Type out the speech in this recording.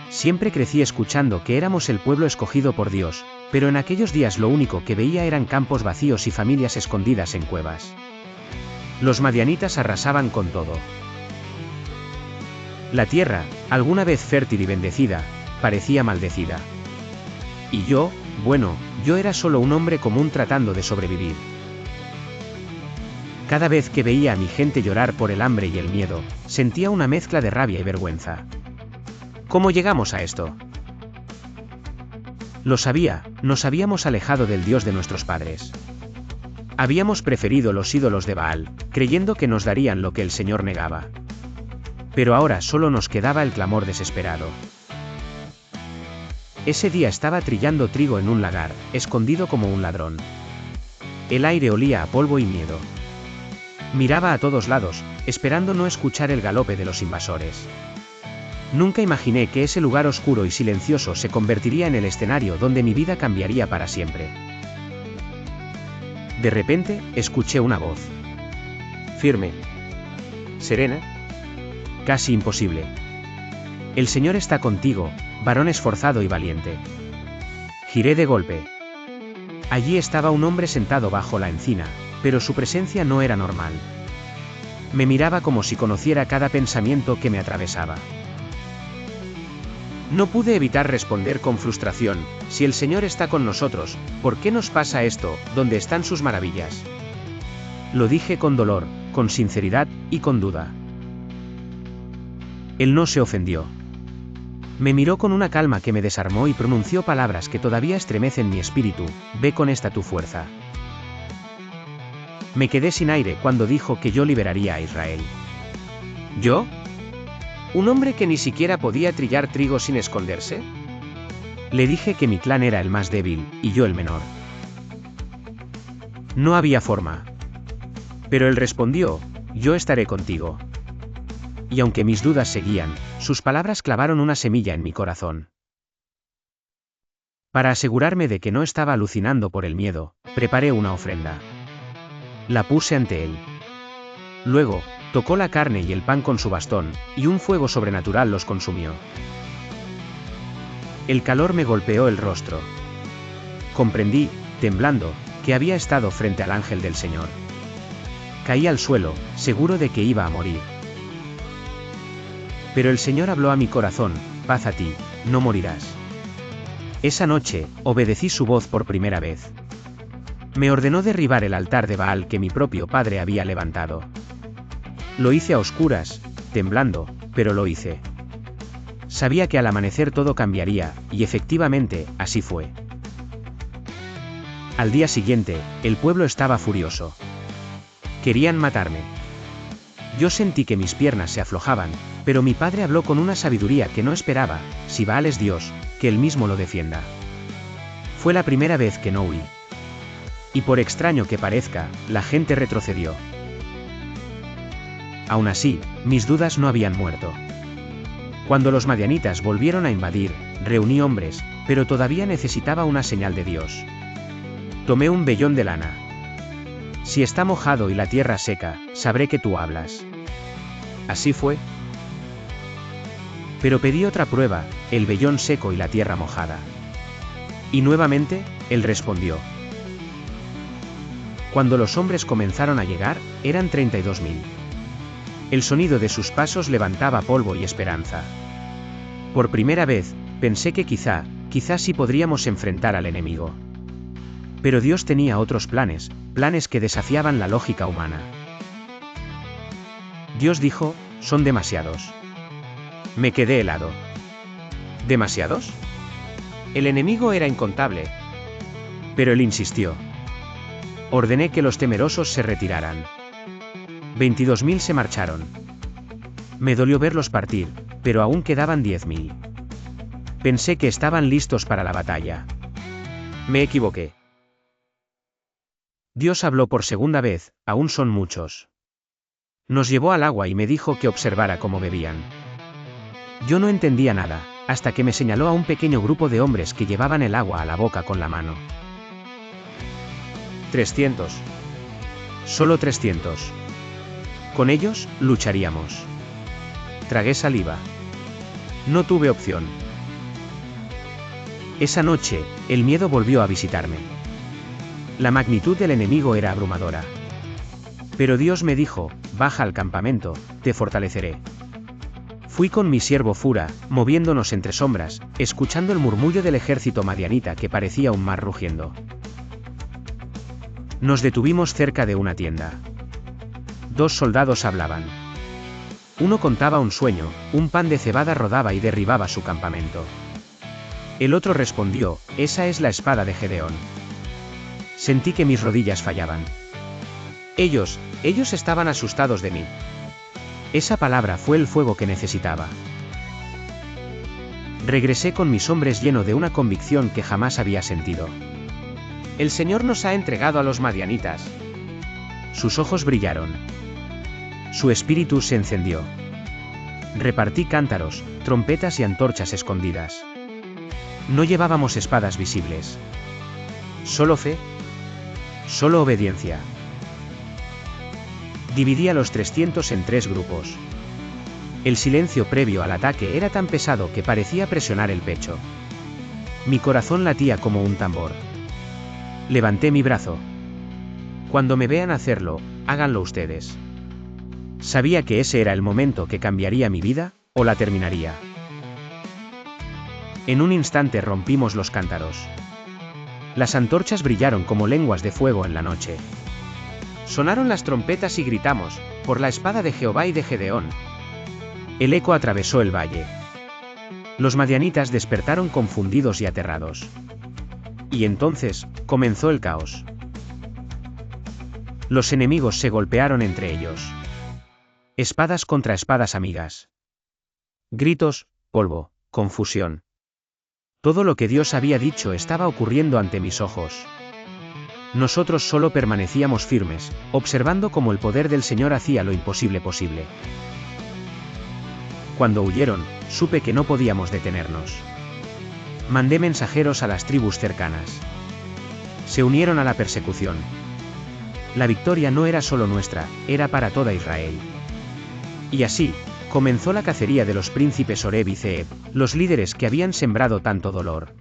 Siempre crecí escuchando que éramos el pueblo escogido por Dios, pero en aquellos días lo único que veía eran campos vacíos y familias escondidas en cuevas. Los madianitas arrasaban con todo. La tierra, alguna vez fértil y bendecida, parecía maldecida. Y yo, bueno, yo era solo un hombre común tratando de sobrevivir. Cada vez que veía a mi gente llorar por el hambre y el miedo, sentía una mezcla de rabia y vergüenza. ¿Cómo llegamos a esto? Lo sabía, nos habíamos alejado del Dios de nuestros padres. Habíamos preferido los ídolos de Baal, creyendo que nos darían lo que el Señor negaba. Pero ahora solo nos quedaba el clamor desesperado. Ese día estaba trillando trigo en un lagar, escondido como un ladrón. El aire olía a polvo y miedo. Miraba a todos lados, esperando no escuchar el galope de los invasores. Nunca imaginé que ese lugar oscuro y silencioso se convertiría en el escenario donde mi vida cambiaría para siempre. De repente, escuché una voz. Firme. Serena. Casi imposible. El Señor está contigo, varón esforzado y valiente. Giré de golpe. Allí estaba un hombre sentado bajo la encina, pero su presencia no era normal. Me miraba como si conociera cada pensamiento que me atravesaba. No pude evitar responder con frustración: si el Señor está con nosotros, ¿por qué nos pasa esto? ¿Dónde están sus maravillas? Lo dije con dolor, con sinceridad y con duda. Él no se ofendió. Me miró con una calma que me desarmó y pronunció palabras que todavía estremecen mi espíritu: ve con esta tu fuerza. Me quedé sin aire cuando dijo que yo liberaría a Israel. ¿Yo? ¿Un hombre que ni siquiera podía trillar trigo sin esconderse? Le dije que mi clan era el más débil, y yo el menor. No había forma. Pero él respondió: yo estaré contigo. Y aunque mis dudas seguían, sus palabras clavaron una semilla en mi corazón. Para asegurarme de que no estaba alucinando por el miedo, preparé una ofrenda. La puse ante él. Luego, tocó la carne y el pan con su bastón, y un fuego sobrenatural los consumió. El calor me golpeó el rostro. Comprendí, temblando, que había estado frente al ángel del Señor. Caí al suelo, seguro de que iba a morir. Pero el Señor habló a mi corazón: paz a ti, no morirás. Esa noche, obedecí su voz por primera vez. Me ordenó derribar el altar de Baal que mi propio padre había levantado. Lo hice a oscuras, temblando, pero lo hice. Sabía que al amanecer todo cambiaría, y efectivamente, así fue. Al día siguiente, el pueblo estaba furioso. Querían matarme. Yo sentí que mis piernas se aflojaban, pero mi padre habló con una sabiduría que no esperaba: si Baal es Dios, que él mismo lo defienda. Fue la primera vez que no huí. Y por extraño que parezca, la gente retrocedió. Aún así, mis dudas no habían muerto. Cuando los madianitas volvieron a invadir, reuní hombres, pero todavía necesitaba una señal de Dios. Tomé un vellón de lana. Si está mojado y la tierra seca, sabré que tú hablas. Así fue. Pero pedí otra prueba: el vellón seco y la tierra mojada. Y nuevamente, él respondió. Cuando los hombres comenzaron a llegar, eran 32.000. El sonido de sus pasos levantaba polvo y esperanza. Por primera vez, pensé que quizá sí podríamos enfrentar al enemigo. Pero Dios tenía otros planes, planes que desafiaban la lógica humana. Dios dijo: son demasiados. Me quedé helado. ¿Demasiados? El enemigo era incontable. Pero él insistió. Ordené que los temerosos se retiraran. 22.000 se marcharon. Me dolió verlos partir, pero aún quedaban 10.000. Pensé que estaban listos para la batalla. Me equivoqué. Dios habló por segunda vez: aún son muchos. Nos llevó al agua y me dijo que observara cómo bebían. Yo no entendía nada, hasta que me señaló a un pequeño grupo de hombres que llevaban el agua a la boca con la mano. 300. Solo 300. Con ellos, lucharíamos. Tragué saliva. No tuve opción. Esa noche, el miedo volvió a visitarme. La magnitud del enemigo era abrumadora. Pero Dios me dijo, baja al campamento, te fortaleceré. Fui con mi siervo Fura, moviéndonos entre sombras, escuchando el murmullo del ejército madianita que parecía un mar rugiendo. Nos detuvimos cerca de una tienda. 2 soldados hablaban. Uno contaba un sueño, un pan de cebada rodaba y derribaba su campamento. El otro respondió, esa es la espada de Gedeón. Sentí que mis rodillas fallaban. Ellos estaban asustados de mí. Esa palabra fue el fuego que necesitaba. Regresé con mis hombres lleno de una convicción que jamás había sentido. El Señor nos ha entregado a los madianitas. Sus ojos brillaron. Su espíritu se encendió. Repartí cántaros, trompetas y antorchas escondidas. No llevábamos espadas visibles. Solo fe. Solo obediencia. Dividí a los 300 en 3 grupos. El silencio previo al ataque era tan pesado que parecía presionar el pecho. Mi corazón latía como un tambor. Levanté mi brazo. Cuando me vean hacerlo, háganlo ustedes. Sabía que ese era el momento que cambiaría mi vida, o la terminaría. En un instante rompimos los cántaros. Las antorchas brillaron como lenguas de fuego en la noche. Sonaron las trompetas y gritamos, por la espada de Jehová y de Gedeón. El eco atravesó el valle. Los madianitas despertaron confundidos y aterrados. Y entonces, comenzó el caos. Los enemigos se golpearon entre ellos. Espadas contra espadas amigas. Gritos, polvo, confusión. Todo lo que Dios había dicho estaba ocurriendo ante mis ojos. Nosotros solo permanecíamos firmes, observando cómo el poder del Señor hacía lo imposible posible. Cuando huyeron, supe que no podíamos detenernos. Mandé mensajeros a las tribus cercanas. Se unieron a la persecución. La victoria no era solo nuestra, era para toda Israel. Y así, comenzó la cacería de los príncipes Oreb y Zeeb, los líderes que habían sembrado tanto dolor.